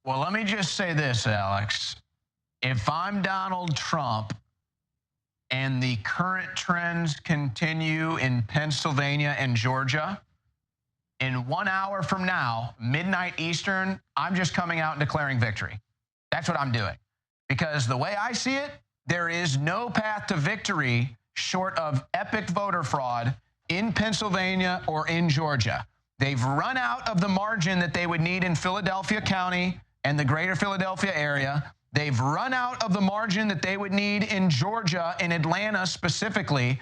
Well, let me just say this, Alex. If I'm Donald Trump and the current trends continue in Pennsylvania and Georgia, in 1 hour from now, midnight Eastern, I'm just coming out and declaring victory. That's what I'm doing. Because the way I see it, there is no path to victory short of epic voter fraud in Pennsylvania or in Georgia. They've run out of the margin that they would need in Philadelphia County and the greater Philadelphia area. They've run out of the margin that they would need in Georgia and Atlanta specifically.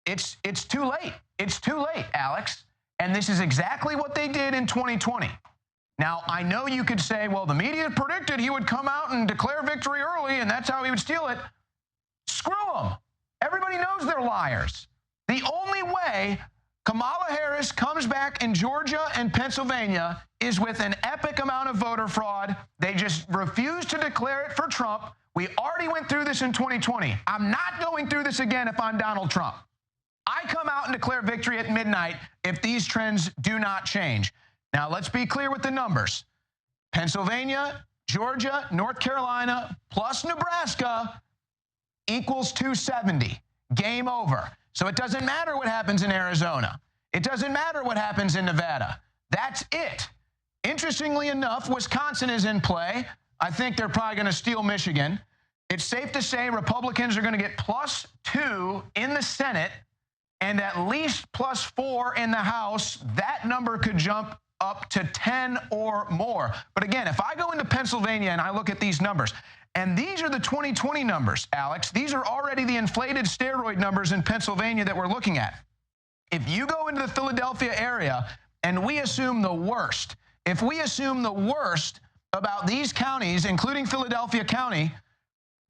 It's too late. It's too late, Alex. And this is exactly what they did in 2020. Now, I know you could say, well, the media predicted he would come out and declare victory early, and that's how he would steal it. Screw them. Everybody knows they're liars. The only way Kamala Harris comes back in Georgia and Pennsylvania is with an epic amount of voter fraud. They just refuse to declare it for Trump. We already went through this in 2020. I'm not going through this again if I'm Donald Trump. I come out and declare victory at midnight if these trends do not change. Now, let's be clear with the numbers. Pennsylvania, Georgia, North Carolina, plus Nebraska equals 270. Game over. So it doesn't matter what happens in Arizona. It doesn't matter what happens in Nevada. That's it. Interestingly enough, Wisconsin is in play. I think they're probably going to steal Michigan. It's safe to say Republicans are going to get +2 in the Senate and at least +4 in the House. That number could jump up to 10 or more. But again, if I go into Pennsylvania and I look at these numbers, and these are the 2020 numbers, Alex. These are already the inflated steroid numbers in Pennsylvania that we're looking at. If you go into the Philadelphia area and we assume the worst, if we assume the worst about these counties, including Philadelphia County,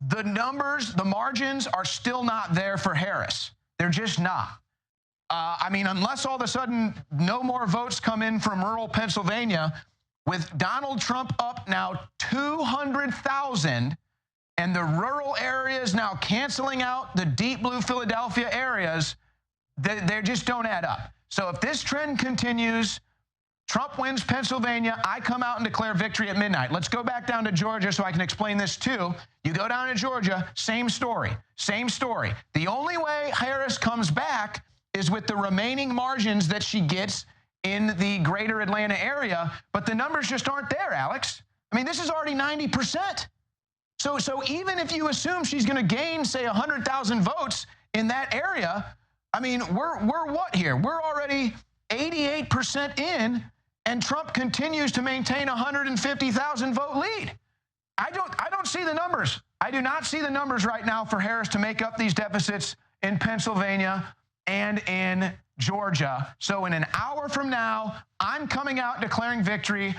the numbers, the margins are still not there for Harris. They're just not. Unless all of a sudden no more votes come in from rural Pennsylvania, with Donald Trump up now 200,000 and the rural areas now canceling out the deep blue Philadelphia areas, they just don't add up. So if this trend continues, Trump wins Pennsylvania, I come out and declare victory at midnight. Let's go back down to Georgia so I can explain this too. You go down to Georgia, same story, same story. The only way Harris comes back is with the remaining margins that she gets in the greater Atlanta area, but the numbers just aren't there, Alex. This is already 90%. So even if you assume she's going to gain, say, 100,000 votes in that area, we're what here? We're already 88% in, and Trump continues to maintain a 150,000 vote lead. I don't see the numbers. I do not see the numbers right now for Harris to make up these deficits in Pennsylvania and in Georgia. So in an hour from now, I'm coming out declaring victory.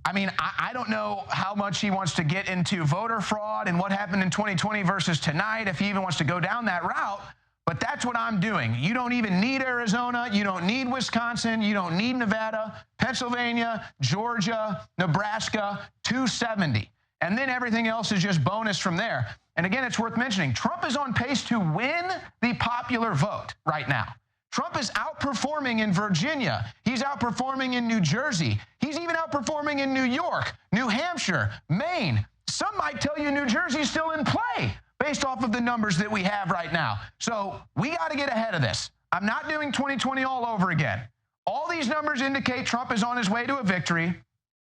I don't know how much he wants to get into voter fraud and what happened in 2020 versus tonight, if he even wants to go down that route, but that's what I'm doing. You don't even need Arizona. You don't need Wisconsin. You don't need Nevada, Pennsylvania, Georgia, Nebraska, 270. And then everything else is just bonus from there. And again, it's worth mentioning, Trump is on pace to win the popular vote right now. Trump is outperforming in Virginia. He's outperforming in New Jersey. He's even outperforming in New York, New Hampshire, Maine. Some might tell you New Jersey's still in play based off of the numbers that we have right now. So we got to get ahead of this. I'm not doing 2020 all over again. All these numbers indicate Trump is on his way to a victory.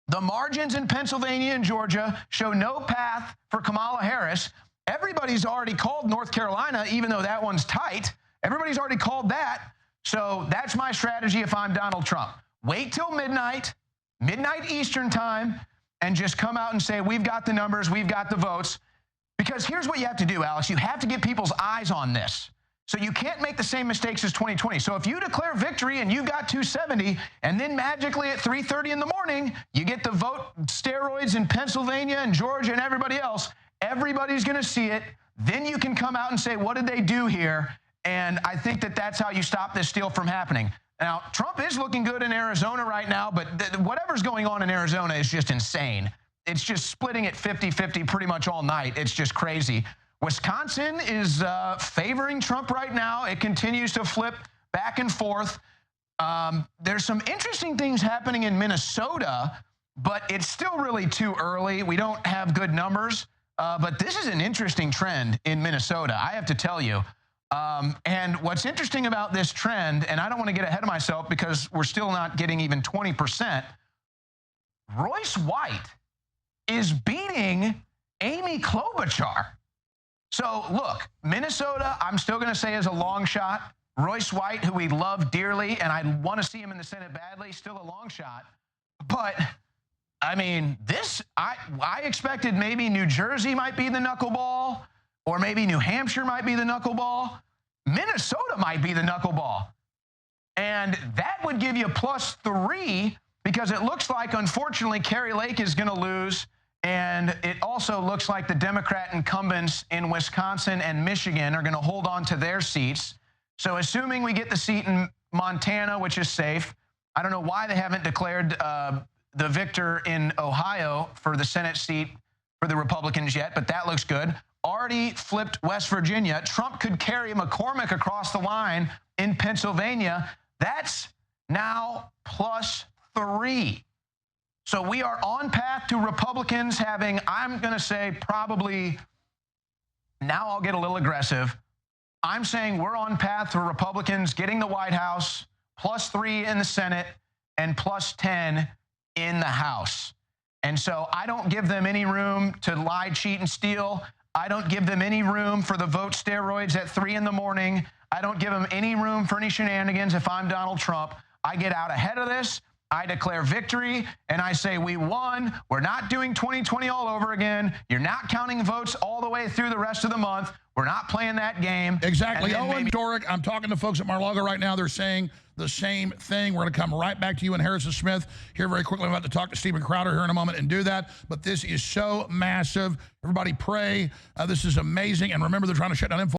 The margins in Pennsylvania and Georgia show no path for Kamala Harris. Everybody's already called North Carolina, even though that one's tight. Everybody's already called that. So that's my strategy if I'm Donald Trump. Wait till midnight Eastern time, and just come out and say, we've got the numbers, we've got the votes. Because here's what you have to do, Alex. You have to get people's eyes on this. So you can't make the same mistakes as 2020. So if you declare victory and you've got 270, and then magically at 3:30 in the morning, you get the vote steroids in Pennsylvania and Georgia and everybody else, everybody's going to see it. Then you can come out and say, what did they do here? And I think that that's how you stop this steal from happening. Now, Trump is looking good in Arizona right now, but whatever's going on in Arizona is just insane. It's just splitting at 50-50 pretty much all night. It's just crazy. Wisconsin is favoring Trump right now. It continues to flip back and forth. There's some interesting things happening in Minnesota but it's still really too early. We don't have good numbers, but this is an interesting trend in Minnesota, I have to tell you. And what's interesting about this trend, and I don't want to get ahead of myself because we're still not getting even 20%, Royce White is beating Amy Klobuchar. So, look, Minnesota, I'm still going to say is a long shot. Royce White, who we love dearly, and I want to see him in the Senate badly, still a long shot. But, I mean, I expected maybe New Jersey might be the knuckleball, or maybe New Hampshire might be the knuckleball. Minnesota might be the knuckleball. And that would give you +3 because it looks like, unfortunately, Kari Lake is going to lose. And it also looks like the Democrat incumbents in Wisconsin and Michigan are going to hold on to their seats. So assuming we get the seat in Montana, which is safe, I don't know why they haven't declared the victor in Ohio for the Senate seat for the Republicans yet, but that looks good. Already flipped West Virginia. Trump could carry McCormick across the line in Pennsylvania. That's now +3. So we are on path to Republicans having, I'm going to say probably, now I'll get a little aggressive. I'm saying we're on path to Republicans getting the White House, +3 in the Senate, and +10 in the House. And so I don't give them any room to lie, cheat, and steal. I don't give them any room for the vote steroids at 3 in the morning. I don't give them any room for any shenanigans if I'm Donald Trump. I get out ahead of this. I declare victory, and I say we won. We're not doing 2020 all over again. You're not counting votes all the way through the rest of the month. We're not playing that game. Exactly. Owen Dorick, I'm talking to folks at Mar-a-Lago right now. They're saying the same thing. We're going to come right back to you and Harrison Smith here very quickly. I'm about to talk to Stephen Crowder here in a moment and do that. But this is so massive. Everybody pray. This is amazing. And remember, they're trying to shut down info.